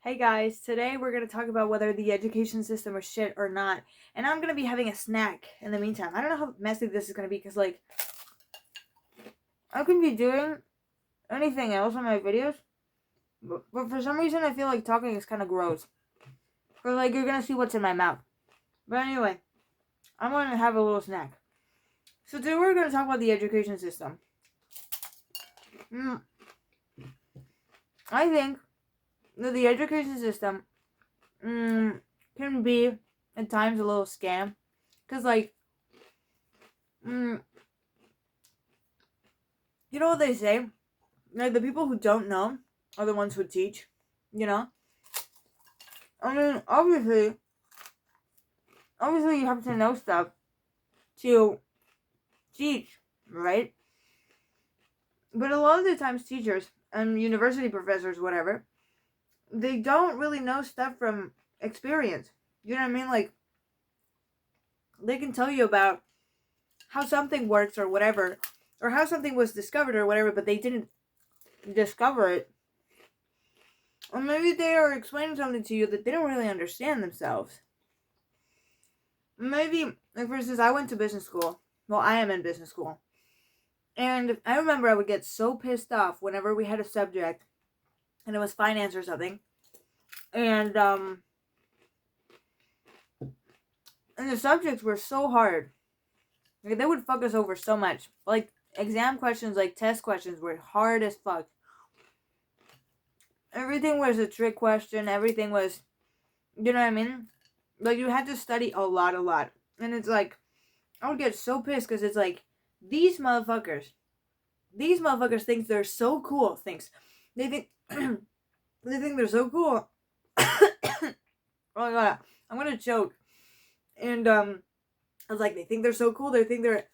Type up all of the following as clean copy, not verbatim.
Hey guys, today we're going to talk about whether the education system is shit or not. And I'm going to be having a snack in the meantime. I don't know how messy this is going to be because, I could be doing anything else on my videos. But for some reason, I feel like talking is kind of gross. Or, you're going to see what's in my mouth. But anyway, I'm going to have a little snack. So today we're going to talk about the education system. I think that the education system can be at times a little scam. Because, you know what they say? Like, the people who don't know are the ones who teach, you know? I mean, obviously you have to know stuff to teach, right? But a lot of the times teachers and university professors, whatever, they don't really know stuff from experience. You know what I mean? Like, they can tell you about how something works or whatever, or how something was discovered or whatever, but they didn't discover it. Or maybe they are explaining something to you that they don't really understand themselves. Maybe, for instance, I went to business school. Well, I am in business school. And I remember I would get so pissed off whenever we had a subject, and it was finance or something. And the subjects were so hard. Like, they would fuck us over so much. Like, exam questions, like test questions, were hard as fuck. Everything was a trick question. Everything was, you know what I mean? Like, you had to study a lot. And it's like, I would get so pissed because it's like, these motherfuckers think they're so cool. They think they're so cool. Oh my god, I'm gonna choke. And I was like, they think they're so cool. They think they're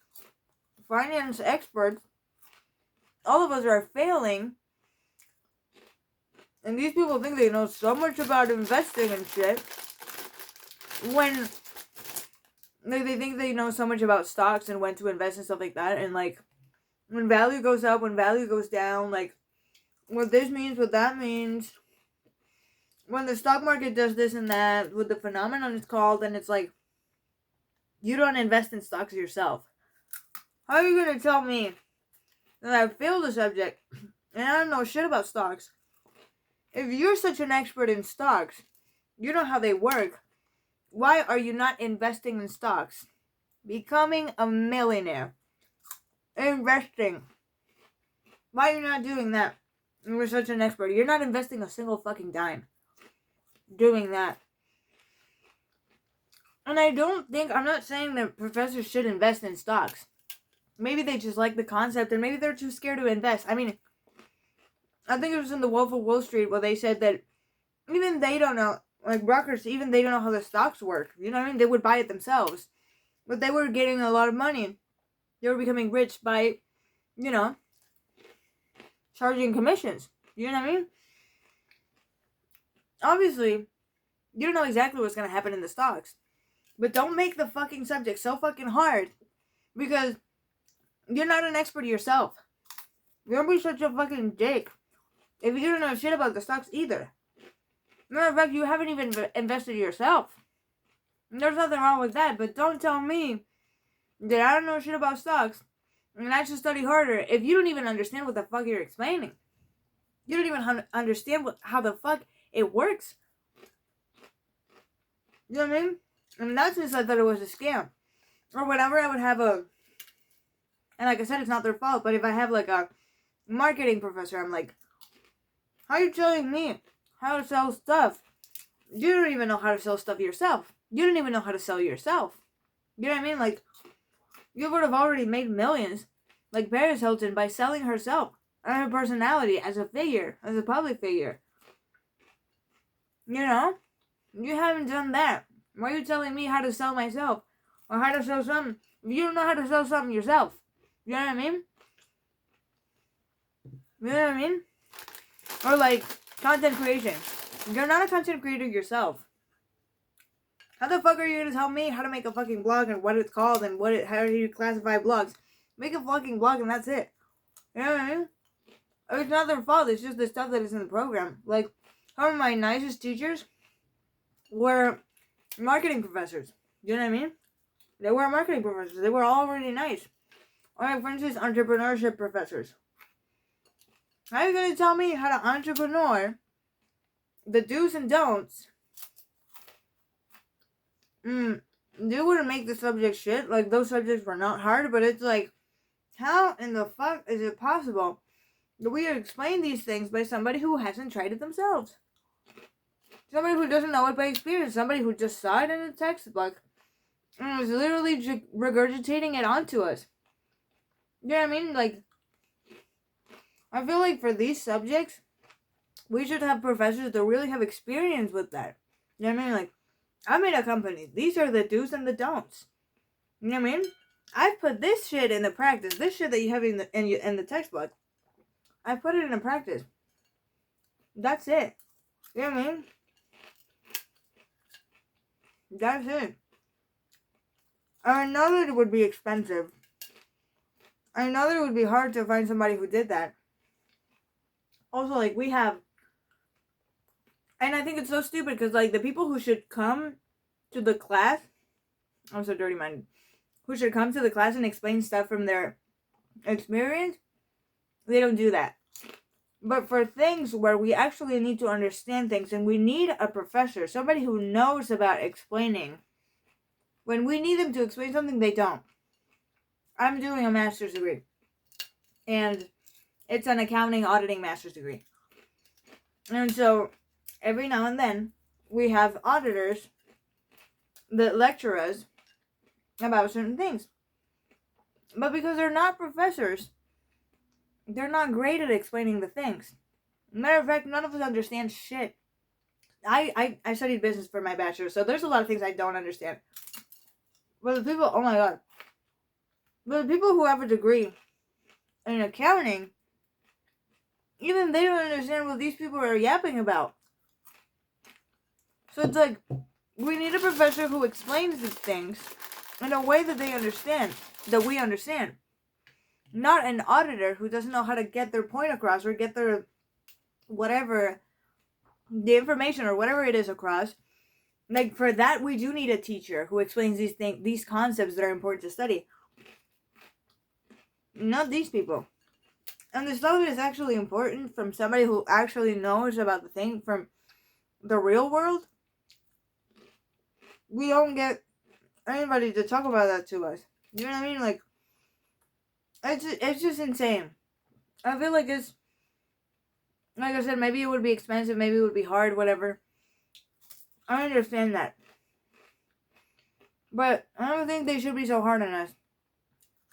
finance experts. All of us are failing. And these people think they know so much about investing and shit. When they think they know so much about stocks and when to invest and stuff like that. And when value goes up, when value goes down, what this means, what that means. When the stock market does this and that, what the phenomenon is called, and it's like, you don't invest in stocks yourself. How are you going to tell me that I failed the subject and I don't know shit about stocks? If you're such an expert in stocks, you know how they work, why are you not investing in stocks? Becoming a millionaire. Investing. Why are you not doing that? You're such an expert. You're not investing a single fucking dime doing that. And I'm not saying that professors should invest in stocks. Maybe they just like the concept and maybe they're too scared to invest. I mean, I think it was in The Wolf of Wall Street where they said that even they don't know, like brokers, even they don't know how the stocks work. You know what I mean? They would buy it themselves. But they were getting a lot of money. They were becoming rich by, charging commissions. You know what I mean? Obviously, you don't know exactly what's going to happen in the stocks. But don't make the fucking subject so fucking hard. Because you're not an expert yourself. Don't be such a fucking dick if you don't know shit about the stocks either. Matter of fact, you haven't even invested yourself. There's nothing wrong with that, but don't tell me that I don't know shit about stocks and I should study harder if you don't even understand what the fuck you're explaining. You don't even understand how the fuck it works. You know what I mean? And that's just I thought it was a scam. Or whenever I would have and like I said, it's not their fault, but if I have a marketing professor, I'm like, how are you telling me how to sell stuff? You don't even know how to sell stuff yourself. You don't even know how to sell yourself. You know what I mean? You would have already made millions, like Paris Hilton, by selling herself and her personality as a figure, as a public figure. You know? You haven't done that. Why are you telling me how to sell myself? Or how to sell something? If you don't know how to sell something yourself. You know what I mean? You know what I mean? Or content creation. You're not a content creator yourself. How the fuck are you gonna tell me how to make a fucking blog and what it's called and how do you classify blogs? Make a fucking blog and that's it. You know what I mean? It's not their fault. It's just the stuff that is in the program. some of my nicest teachers were marketing professors. You know what I mean? They were marketing professors. They were all really nice. Or like, for instance, entrepreneurship professors. How are you going to tell me how to entrepreneur, the do's and don'ts? They wouldn't make the subject shit. Like, those subjects were not hard, but it's like, how in the fuck is it possible that we explain these things by somebody who hasn't tried it themselves? Somebody who doesn't know it by experience. Somebody who just saw it in a textbook and was literally regurgitating it onto us. You know what I mean? Like, I feel like for these subjects, we should have professors that really have experience with that. You know what I mean? Like, I made a company. These are the do's and the don'ts. You know what I mean? I've put this shit into practice. This shit that you have in the textbook, I put it into practice. That's it. You know what I mean? That's it. I know that it would be expensive. I know that it would be hard to find somebody who did that. Also, like, we have... And I think it's so stupid because, like, the people who should come to the class... I'm so dirty-minded. Who should come to the class and explain stuff from their experience, they don't do that. But for things where we actually need to understand things and we need a professor, somebody who knows about explaining, when we need them to explain something, they don't. I'm doing a master's degree. And it's an accounting auditing master's degree. And so, every now and then, we have auditors that lecture us about certain things. But because they're not professors, they're not great at explaining the things. Matter of fact, none of us understand shit. I studied business for my bachelor, so there's a lot of things I don't understand. But the people, oh my god. But the people who have a degree in accounting, even they don't understand what these people are yapping about. So it's like, we need a professor who explains these things in a way that they understand, that we understand. Not an auditor who doesn't know how to get their point across or get their whatever, the information or whatever it is across. Like, for that, we do need a teacher who explains these things, these concepts that are important to study. Not these people. And the stuff that is actually important from somebody who actually knows about the thing from the real world, we don't get anybody to talk about that to us. You know what I mean? Like, it's just insane. I feel like it's, like I said, maybe it would be expensive, maybe it would be hard, whatever. I understand that. But I don't think they should be so hard on us.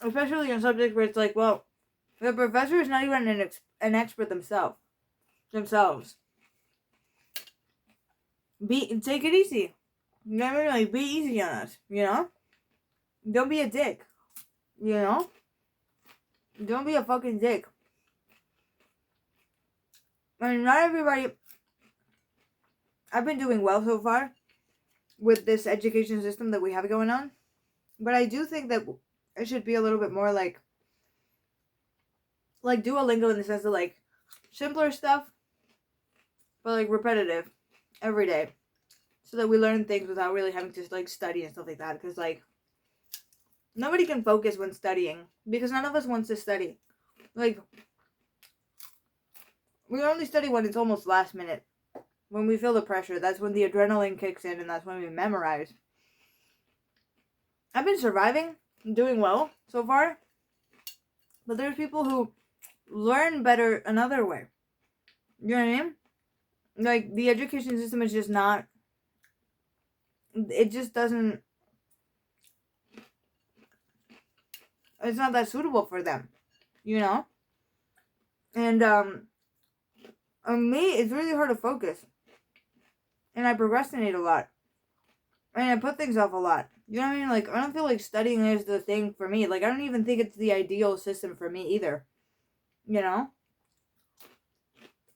Especially in subjects where it's like, well, the professor is not even an expert themselves. Take it easy. You know what I mean? Like, be easy on us, you know? Don't be a dick, you know? Don't be a fucking dick. I mean, not everybody... I've been doing well so far with this education system that we have going on. But I do think that it should be a little bit more like Duolingo in the sense of, like, simpler stuff, but, like, repetitive every day. So that we learn things without really having to, like, study and stuff like that. Because, like, nobody can focus when studying. Because none of us wants to study. Like, we only study when it's almost last minute. When we feel the pressure. That's when the adrenaline kicks in and that's when we memorize. I've been surviving. Doing well so far. But there's people who learn better another way. You know what I mean? Like, the education system is just not... It just doesn't... It's not that suitable for them. You know? And, on me, it's really hard to focus. And I procrastinate a lot. And I put things off a lot. You know what I mean? Like, I don't feel like studying is the thing for me. Like, I don't even think it's the ideal system for me either. You know?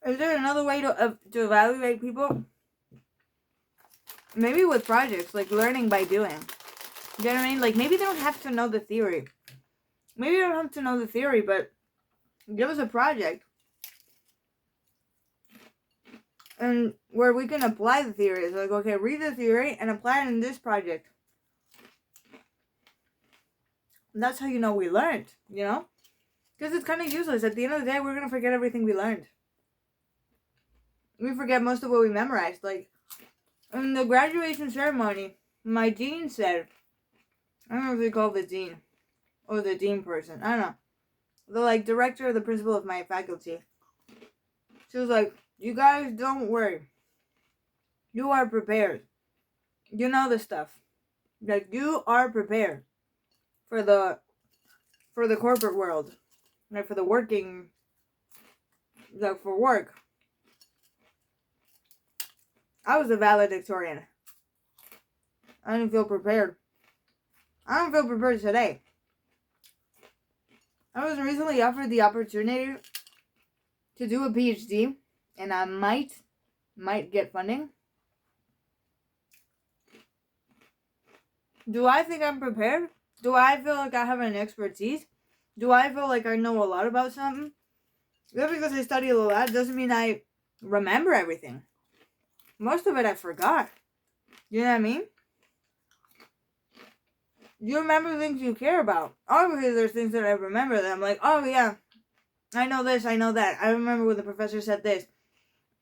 Is there another way to evaluate people? Maybe with projects, like learning by doing. You know what I mean? Like, maybe they don't have to know the theory. Maybe they don't have to know the theory, but give us a project. And where we can apply the theory. It's like, okay, read the theory and apply it in this project. And that's how you know we learned, you know? Because it's kind of useless. At the end of the day, we're going to forget everything we learned. We forget most of what we memorized. Like, in the graduation ceremony, my dean said, I don't know if they call the dean or the dean person. I don't know. The, like, director or the principal of my faculty. She was like, you guys don't worry. You are prepared. You know the stuff. Like, you are prepared for the corporate world. Like, for the working, like, for work. I was a valedictorian. I didn't feel prepared. I don't feel prepared today. I was recently offered the opportunity to do a PhD, and I might get funding. Do I think I'm prepared? Do I feel like I have an expertise? Do I feel like I know a lot about something? Just because I study a lot doesn't mean I remember everything. Most of it I forgot. You know what I mean? You remember things you care about. Obviously, there's things that I remember that I'm like, oh yeah, I know this, I know that. I remember when the professor said this.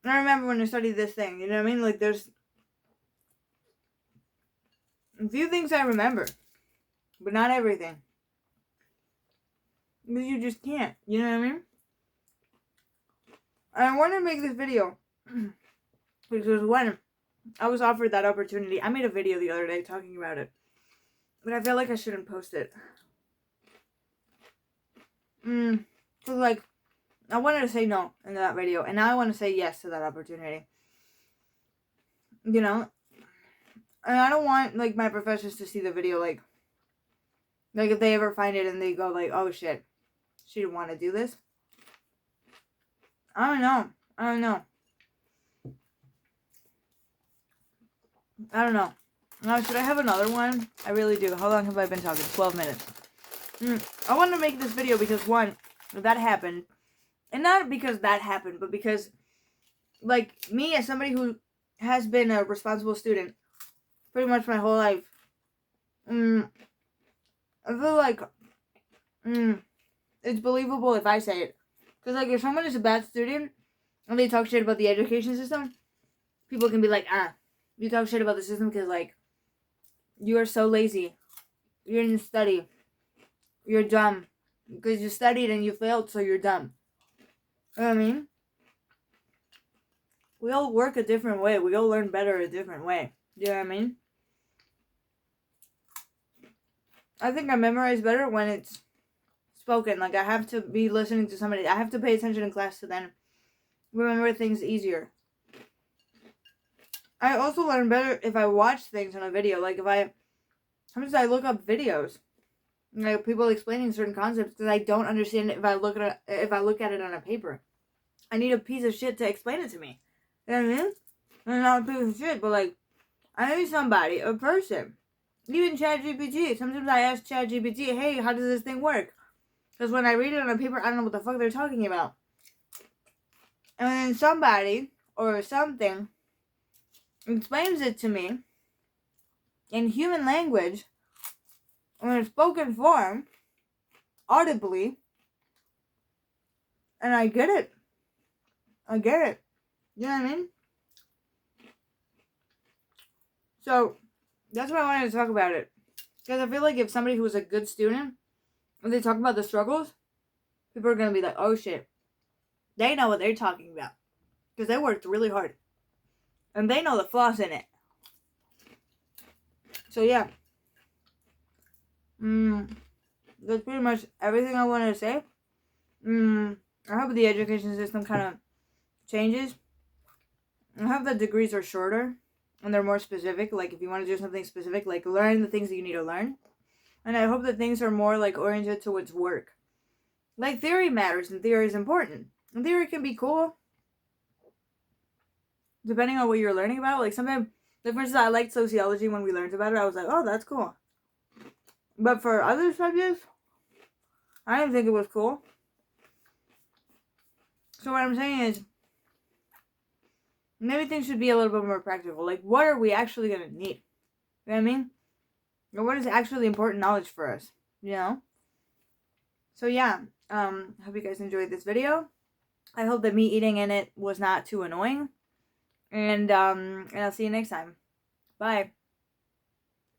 I remember when I studied this thing. You know what I mean? Like, there's a few things I remember, but not everything. Because you just can't. You know what I mean? I want to make this video because when I was offered that opportunity, I made a video the other day talking about it, but I feel like I shouldn't post it. Cause like, I wanted to say no in that video, and now I want to say yes to that opportunity. You know, and I don't want like my professors to see the video like if they ever find it and they go like, oh shit, she didn't want to do this. I don't know. Now, should I have another one? I really do. How long have I been talking? 12 minutes. I want to make this video because, one, that happened. And not because that happened, but because, like, me as somebody who has been a responsible student pretty much my whole life, I feel like it's believable if I say it. Because, like, if someone is a bad student and they talk shit about the education system, people can be like, you talk shit about the system because, like, you are so lazy. You didn't study. You're dumb. Because you studied and you failed, so you're dumb. You know what I mean? We all work a different way. We all learn better a different way. You know what I mean? I think I memorize better when it's spoken. Like, I have to be listening to somebody. I have to pay attention in class to then remember things easier. I also learn better if I watch things on a video. Like, sometimes I look up videos, like people explaining certain concepts because I don't understand it if I look at it on a paper. I need a piece of shit to explain it to me. You know what I mean? And not a piece of shit, but like, I need somebody, a person. Even ChatGPT. Sometimes I ask ChatGPT, hey, how does this thing work? Because when I read it on a paper, I don't know what the fuck they're talking about. And then somebody or something explains it to me in human language, in a spoken form, audibly, and I get it. You know what I mean? So, that's why I wanted to talk about it. Because I feel like if somebody who's a good student, when they talk about the struggles, people are going to be like, oh shit, they know what they're talking about. Because they worked really hard. And they know the flaws in it. So yeah. That's pretty much everything I wanted to say. I hope the education system kind of changes. I hope the degrees are shorter. And they're more specific. Like, if you want to do something specific, like, learn the things that you need to learn. And I hope that things are more, like, oriented towards work. Like, theory matters, and theory is important. And theory can be cool. Depending on what you're learning about. Like, sometimes, like, for instance, I liked sociology when we learned about it. I was like, oh, that's cool. But for other subjects, I didn't think it was cool. So what I'm saying is, maybe things should be a little bit more practical. Like, what are we actually going to need? You know what I mean? Or what is actually important knowledge for us? You know? So yeah, hope you guys enjoyed this video. I hope the me eating in it was not too annoying. And I'll see you next time. Bye.